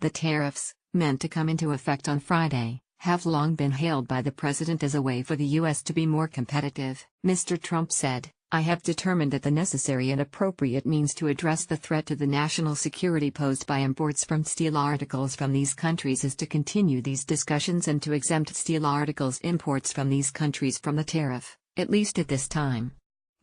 The tariffs, meant to come into effect on Friday, have long been hailed by the president as a way for the U.S. to be more competitive. Mr. Trump said, "I have determined that the necessary and appropriate means to address the threat to the national security posed by imports from steel articles from these countries is to continue these discussions and to exempt steel articles imports from these countries from the tariff, at least at this time."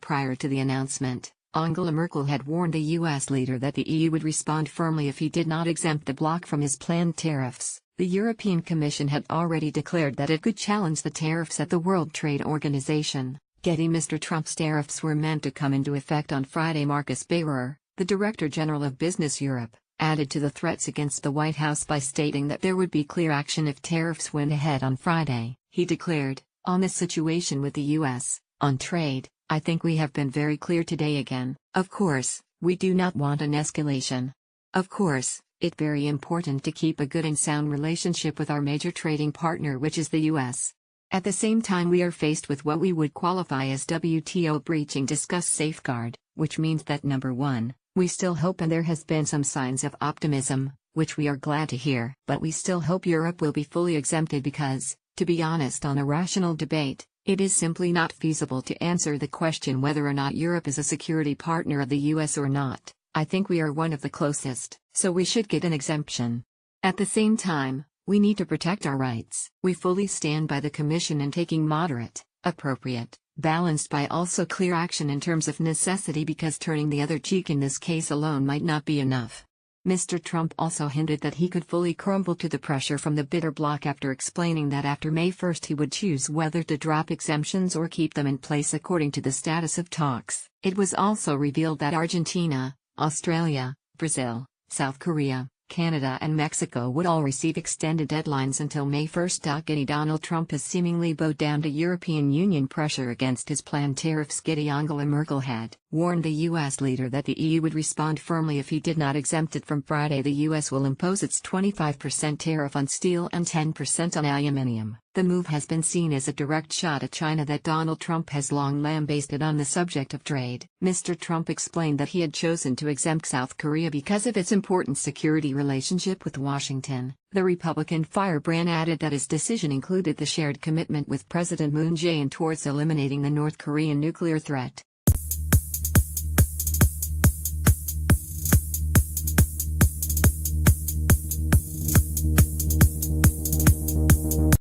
Prior to the announcement, Angela Merkel had warned the U.S. leader that the EU would respond firmly if he did not exempt the bloc from his planned tariffs. The European Commission had already declared that it could challenge the tariffs at the World Trade Organization. Getting Mr. Trump's tariffs were meant to come into effect on Friday. Marcus Barer, the Director General of Business Europe, added to the threats against the White House by stating that there would be clear action if tariffs went ahead on Friday. He declared, "On this situation with the U.S., on trade, I think we have been very clear today again. Of course, we do not want an escalation. Of course, it's very important to keep a good and sound relationship with our major trading partner, which is the U.S. At the same time, we are faced with what we would qualify as WTO breaching discuss safeguard, which means that number one, we still hope, and there has been some signs of optimism, which we are glad to hear, but we still hope Europe will be fully exempted because, to be honest, on a rational debate, it is simply not feasible to answer the question whether or not Europe is a security partner of the US or not. I think we are one of the closest, so we should get an exemption. At the same time, we need to protect our rights. We fully stand by the Commission in taking moderate, appropriate, balanced by also clear action in terms of necessity, because turning the other cheek in this case alone might not be enough." Mr. Trump also hinted that he could fully crumble to the pressure from the bitter bloc after explaining that after May 1 he would choose whether to drop exemptions or keep them in place according to the status of talks. It was also revealed that Argentina, Australia, Brazil, South Korea, Canada and Mexico would all receive extended deadlines until May 1. Donald Trump has seemingly bowed down to European Union pressure against his planned tariffs. Angela Merkel had warned the U.S. leader that the EU would respond firmly if he did not exempt it. From Friday, the U.S. will impose its 25% tariff on steel and 10% on aluminium. The move has been seen as a direct shot at China that Donald Trump has long lambasted on the subject of trade. Mr. Trump explained that he had chosen to exempt South Korea because of its important security relationship with Washington. The Republican firebrand added that his decision included the shared commitment with President Moon Jae-in towards eliminating the North Korean nuclear threat.